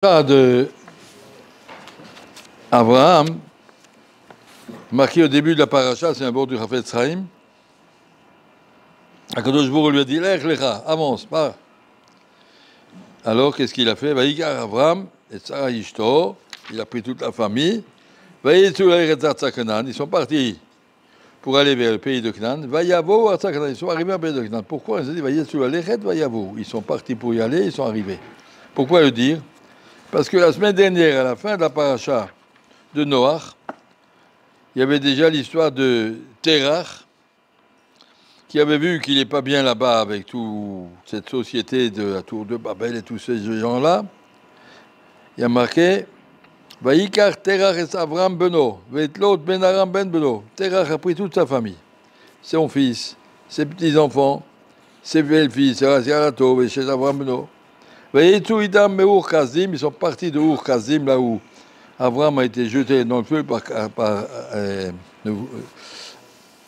De Abraham, marqué au début de la paracha, c'est un bord du Chafetz Chaim. Akadosh Baruch Hu lui a dit Lech lecha, avance, pas. Alors qu'est-ce qu'il a fait? Vaïkar Abraham et Sarah Ishto, il a pris toute la famille. Ils sont partis pour aller vers le pays de Canaan. Ils sont arrivés au pays de Canaan. Pourquoi? Ils sont partis pour y aller, ils sont arrivés. Pourquoi le dire? Parce que la semaine dernière, à la fin de la paracha de Noach, il y avait déjà l'histoire de Terach, qui avait vu qu'il n'est pas bien là-bas avec toute cette société de la tour de Babel et tous ces gens-là. Il y a marqué Vaïkar Terach et Avram Beno, Vetlot Ben Aram Ben Beno. Terach a pris toute sa famille, son fils, ses petits-enfants, ses belles-filles, ses Raziaratov et chez Avram Beno. Ils sont partis de Ur Kazim, là où Abraham a été jeté dans le feu par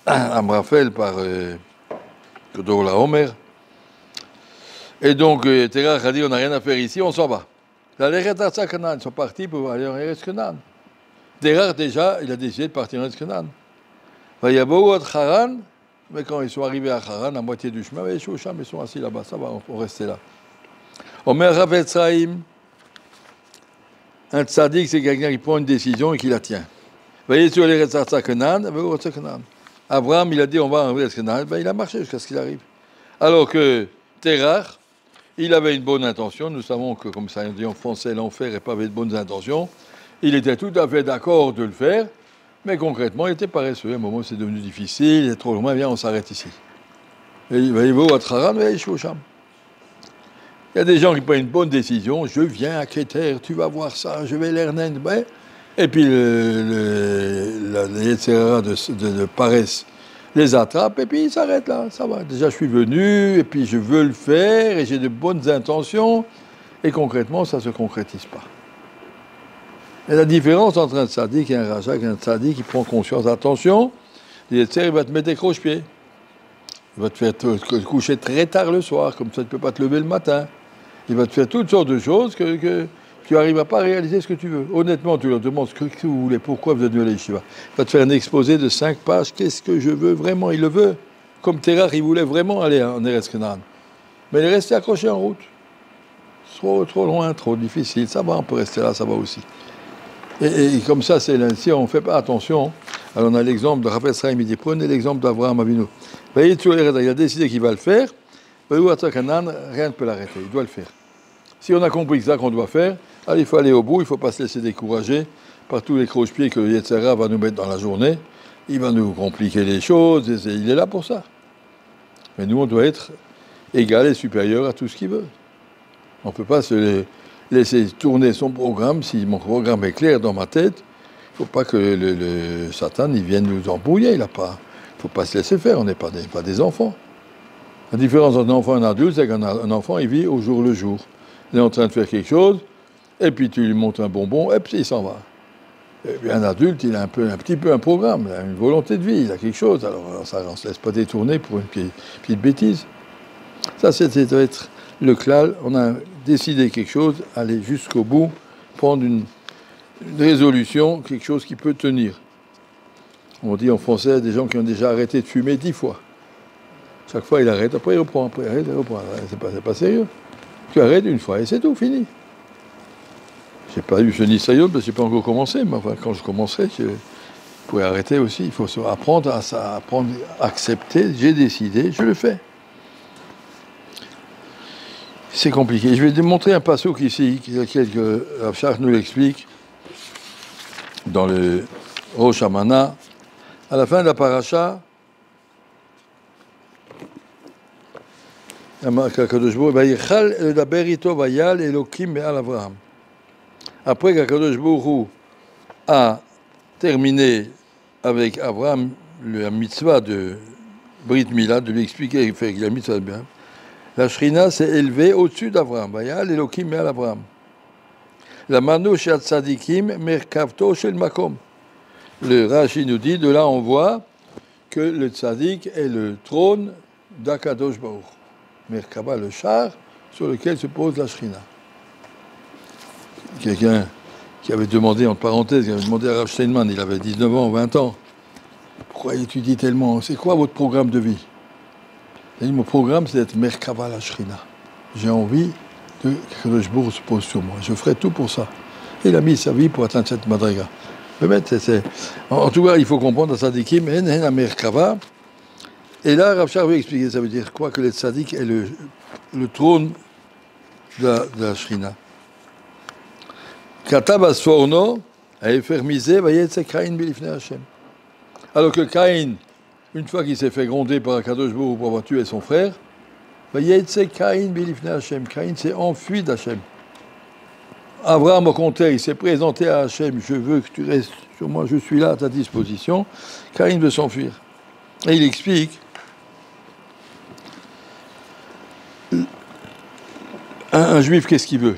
Amraphel, par Kedor Omer. Et donc, Terach a dit on n'a rien à faire ici, on s'en va. Ils sont partis pour aller en Eretz Canaan. Terach, déjà, il a décidé de partir en Eretz Canaan. Mais quand ils sont arrivés à Haran, à moitié du chemin, ils sont assis là-bas, ça va, on peut rester là. Omer Chafetz Chaim, un tzaddik, c'est quelqu'un qui prend une décision et qui la tient. Abraham, il a dit on va en Eretz Canaan, il a marché jusqu'à ce qu'il arrive. Alors que Terach, il avait une bonne intention. Nous savons que, comme ça on dit en français, l'enfer n'est pas avec de bonnes intentions. Il était tout à fait d'accord de le faire, mais concrètement, il était paresseux. À un moment, c'est devenu difficile, il est trop loin, viens, on s'arrête ici. Et il va y voir Haran, mais il y a des gens qui prennent une bonne décision, je viens à Kéter, tu vas voir ça, je vais l'Ernen, ouais. Et puis les Yetzirah de paresse les attrape, et puis ils s'arrêtent là, ça va. Déjà, je suis venu, et puis je veux le faire, et j'ai de bonnes intentions, et concrètement, ça ne se concrétise pas. Et la différence entre un tzaddik et un rajak, un tzaddik qui prend conscience, attention, le Yetzirah, il va te mettre des croche-pieds. Il va te faire te coucher très tard le soir, comme ça tu ne peux pas te lever le matin. Il va te faire toutes sortes de choses que tu n'arrives pas à réaliser ce que tu veux. Honnêtement, tu leur demandes ce que vous voulez, pourquoi vous êtes venu à l'Yeshiva. Il va te faire un exposé de 5 pages, qu'est-ce que je veux vraiment, il le veut. Comme Terach, il voulait vraiment aller en Eretz Canaan. Mais il est resté accroché en route. Trop loin, trop difficile. Ça va, on peut rester là, ça va aussi. Et comme ça, si on ne fait pas attention, alors on a l'exemple de Chafetz Chaim, il dit, prenez l'exemple d'Abraham Avinu. Il a décidé qu'il va le faire. Rien ne peut l'arrêter, il doit le faire. Si on a compris que c'est ça qu'on doit faire, il faut aller au bout, il ne faut pas se laisser décourager par tous les croche-pieds que le Yetzirah va nous mettre dans la journée. Il va nous compliquer les choses, il est là pour ça. Mais nous, on doit être égal et supérieur à tout ce qu'il veut. On ne peut pas se laisser tourner son programme. Si mon programme est clair dans ma tête, il ne faut pas que le Satan il vienne nous embrouiller. Il ne faut pas se laisser faire, on n'est pas des enfants. La différence entre un enfant et un adulte, c'est qu'un enfant, il vit au jour le jour. Il est en train de faire quelque chose, et puis tu lui montres un bonbon, et puis il s'en va. Et puis un adulte, il a un petit peu un programme, il a une volonté de vie, il a quelque chose, alors ça, on ne se laisse pas détourner pour une petite bêtise. Ça, c'est doit être le klal. On a décidé quelque chose, aller jusqu'au bout, prendre une résolution, quelque chose qui peut tenir. On dit en français, des gens qui ont déjà arrêté de fumer 10 fois. Chaque fois, il arrête, après il reprend, après il arrête, il reprend. C'est pas sérieux. Tu arrêtes une fois et c'est tout, fini. Je n'ai pas eu ce nisayon parce que je n'ai pas encore commencé, mais enfin, quand je commencerai, je pourrais arrêter aussi. Il faut apprendre à accepter, j'ai décidé, je le fais. C'est compliqué. Je vais démontrer un passouk ici, que Avshach nous l'explique, dans le Rosh Hashanah, à la fin de la paracha. Après qu'Akadosh Baruch Hu a terminé avec Abraham la mitzvah de Brit Mila, de lui expliquer qu'il a mitzvah de bien, la Shrina s'est élevée au-dessus d'Abraham. Vayal Elokim Me'al Abraham. La Manu Shat Tzadikim Merkavto Shel Makom. Le Rashi nous dit, de là on voit que le Tzadik est le trône d'Akadosh Baruch. Merkaba, le char sur lequel se pose la Shrina. quelqu'un qui avait demandé, entre parenthèses, qui avait demandé à Rav Steinman, il avait 19 ans, 20 ans, pourquoi il étudie tellement? C'est quoi votre programme de vie? Il a dit, mon programme, c'est d'être Merkava la Shrina. J'ai envie que le Jbour se pose sur moi. Je ferai tout pour ça. Et il a mis sa vie pour atteindre cette madriga. En tout cas, il faut comprendre, Tzadikim, en Merkava. Et là, Rav Shach veut expliquer, ça veut dire quoi? Que le Tzadik est le trône de la Shrina. Katav Asforno a effermisé, vayetze Caïn bilifnei Hashem. Alors que Caïn, une fois qu'il s'est fait gronder par Akadosh Baruch Hu pour avoir tué son frère, vayetze Caïn bilifnei Hashem. Caïn s'est enfui d'Hashem. Abraham, au contraire, il s'est présenté à Hachem, je veux que tu restes sur moi, je suis là à ta disposition. Caïn veut s'enfuir. Et il explique, un juif, qu'est-ce qu'il veut?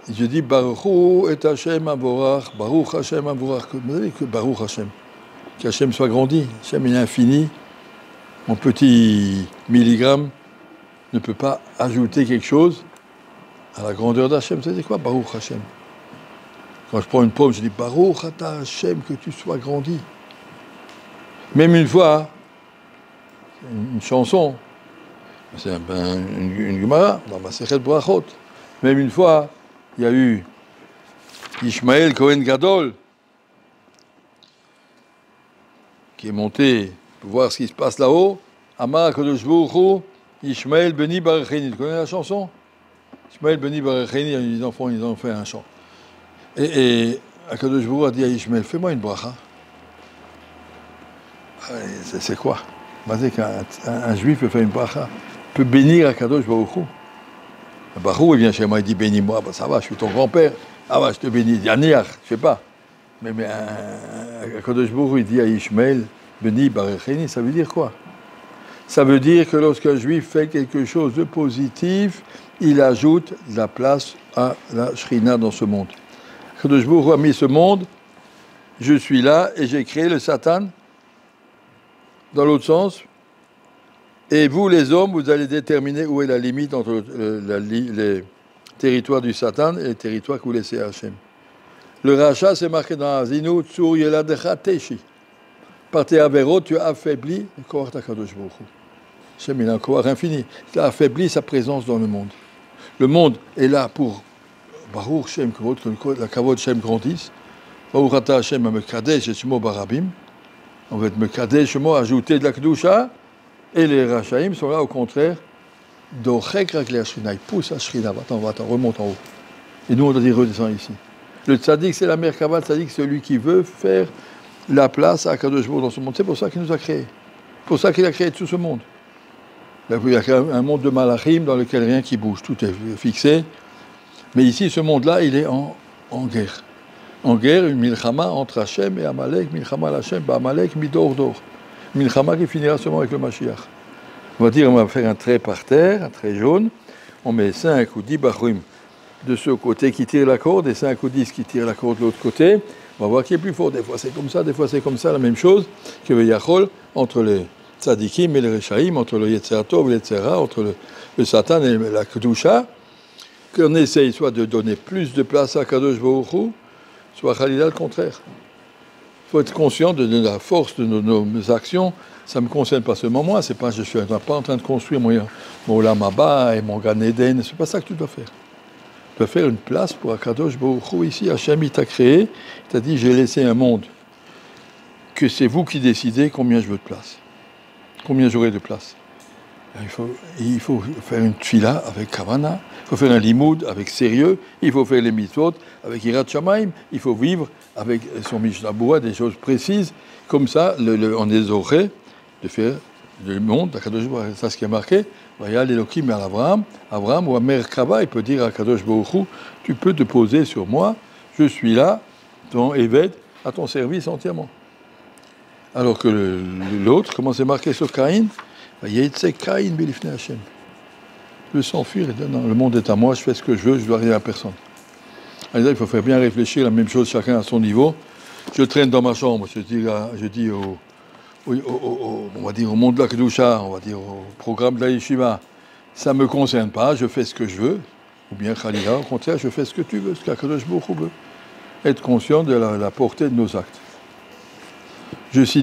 Il dit, Baruch et Hachem avorach, Baruch Hachem avorach. Vous savez que Baruch Hachem, qu'Hachem soit grandi, Hachem est infini, mon petit milligramme ne peut pas ajouter quelque chose à la grandeur d'Hachem. C'est quoi Baruch Hachem? Quand je prends une pomme, je dis Baruch ata Hachem, que tu sois grandi. Même une fois, une chanson, c'est une Gemara dans Masechet Brachot. Même une fois, il y a eu Ishmael Kohen Gadol qui est monté pour voir ce qui se passe là-haut. Amar Kadosh Baruch Hu, Ishmael Beni Baracheni. Tu connais la chanson? Ishmael Beni Baracheni, les enfants, ils ont fait un chant. Et Akadosh Baruch Hu a dit à Ishmael, fais-moi une bracha. C'est quoi? Un juif peut faire une bracha, peut bénir Akadosh Baruch Hu. Baruch, il vient chez moi, il dit bénis-moi, ça va, je suis ton grand-père. Ah bah, je te bénis, il dit Aniach, je sais pas. Mais Akadosh Baruch Hu, il dit à Ishmael, béni Baracheni, ça veut dire quoi? Ça veut dire que lorsqu'un juif fait quelque chose de positif, il ajoute de la place à la Shrina dans ce monde. Akadosh Baruch Hu a mis ce monde, je suis là et j'ai créé le Satan dans l'autre sens. Et vous, les hommes, vous allez déterminer où est la limite entre les territoires du Satan et les territoires que vous laissez à Hachem. Le rachat, c'est marqué dans Azinu, Tsur Yeladecha Teshi. Par tes avéros, tu as affaibli le Koach d'Akadosh Baruch Hu. Hachem, il a un Koach infini. Tu as affaibli sa présence dans le monde. Le monde est là pour Baruch Shem, que la Kavod Shem grandisse. Baruch Ata Hachem, Mekadesh, et Shemo Barabim. On va être Mekadesh, Shemo, ajouter de la Kedusha. Et les Rachaïm sont là, au contraire, d'Orek Rak la Shrina. Ils poussent la Shrina, va-t'en, remonte en haut. Et nous, on doit dire, redescend ici. Le tzaddik, c'est la Merkava, le tzaddik, c'est celui qui veut faire la place à Akadosh Baruch Hu dans ce monde. C'est pour ça qu'il nous a créés. C'est pour ça qu'il a créé tout ce monde. Il y a un monde de malachim dans lequel rien qui bouge, tout est fixé. Mais ici, ce monde-là, il est en guerre. En guerre, une milchama entre Hachem et Amalek, milchama Hachem, Amalek, midor dor. Milchama qui finira seulement avec le Mashiach. On va dire, on va faire un trait par terre, un trait jaune. On met 5 ou 10 bachurim de ce côté qui tirent la corde et 5 ou 10 qui tirent la corde de l'autre côté. On va voir qui est plus fort. Des fois c'est comme ça, des fois c'est comme ça, la même chose que le Yachol entre les tzadikim et les Rechaïm, entre le Yetzer Tov et le Yetzer Hara, entre le Satan et la Kedusha. Qu'on essaye soit de donner plus de place à Kadosh Baruch Hu, soit Khalila le contraire. Il faut être conscient de la force de nos actions. Ça ne me concerne pas seulement moi. Je ne suis pas en train de construire mon Olam Haba et mon Gan Eden. Ce n'est pas ça que tu dois faire. Tu dois faire une place pour Akadosh Baruch Hu ici. Hachem, il t'a créé. Il t'a dit, j'ai laissé un monde que c'est vous qui décidez combien je veux de place. Combien j'aurai de place. Il faut faire une tfila avec kavana. Il faut faire un limoud avec sérieux. Il faut faire les mitzvot avec Yirat Shamayim. Il faut vivre avec son Mishnah Berurah, des choses précises. Comme ça, on est aurait de faire le monde, Akadosh Baruch Hu. C'est ce qui est marqué. Vayal Elokim à Abraham. Abraham ou à Merkava, il peut dire à Akadosh Baruch Hu, tu peux te poser sur moi. Je suis là, ton Eved, à ton service entièrement. Alors que l'autre, comment c'est marqué sur Caïn? Caïn bilifnei Hashem. Il veut s'enfuir et dire non, le monde est à moi, je fais ce que je veux, je ne dois rien à personne. Alors, il faut faire bien réfléchir, la même chose, chacun à son niveau. Je traîne dans ma chambre, je dis on va dire au monde de la Kedusha, on va dire au programme de la Yeshiva, ça ne me concerne pas, je fais ce que je veux. Ou bien Khalilah, au contraire, je fais ce que tu veux, ce qu'Akadosh Baruch Hu veut. Être conscient de la portée de nos actes. Je cite